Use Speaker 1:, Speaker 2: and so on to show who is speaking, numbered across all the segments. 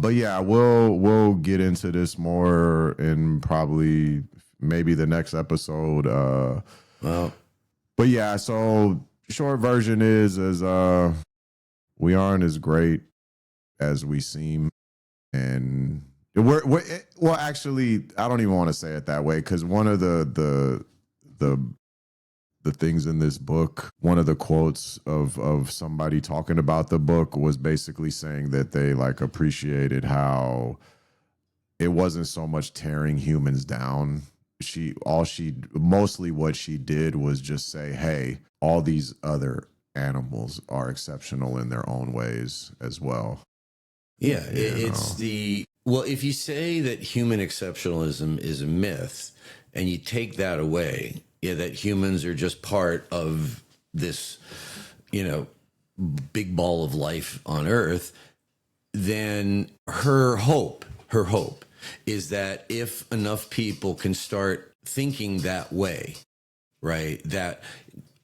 Speaker 1: But yeah, we'll get into this more in probably maybe the next episode. But yeah, so short version is we aren't as great as we seem, and we're well. Actually, I don't even want to say it that way, because one of the things in this book, one of the quotes of somebody talking about the book was basically saying that they like appreciated how it wasn't so much tearing humans down. Mostly what she did was just say, hey, all these other animals are exceptional in their own ways as well.
Speaker 2: Yeah, well, if you say that human exceptionalism is a myth and you take that away, that humans are just part of this, big ball of life on Earth, then her hope is that if enough people can start thinking that way, right, that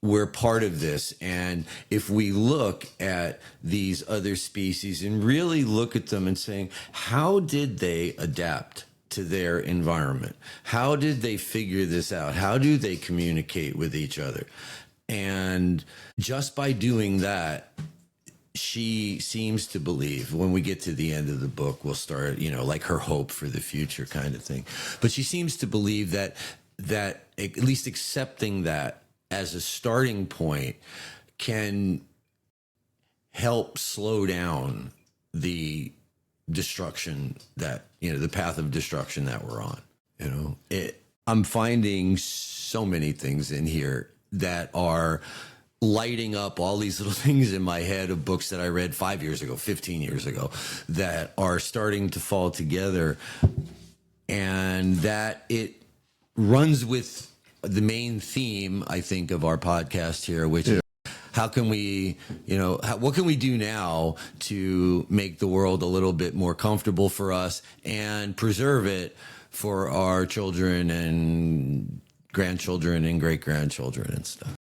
Speaker 2: we're part of this. And if we look at these other species and really look at them and saying, how did they adapt to their environment? How did they figure this out? How do they communicate with each other? And just by doing that, she seems to believe, when we get to the end of the book, we'll start, like her hope for the future kind of thing. But she seems to believe that at least accepting that as a starting point can help slow down the destruction that, the path of destruction that we're on. I'm finding so many things in here that are lighting up all these little things in my head of books that I read 5 years ago, 15 years ago, that are starting to fall together, and that it runs with the main theme, I think, of our podcast here, which is how can we, what can we do now to make the world a little bit more comfortable for us and preserve it for our children and grandchildren and great-grandchildren and stuff.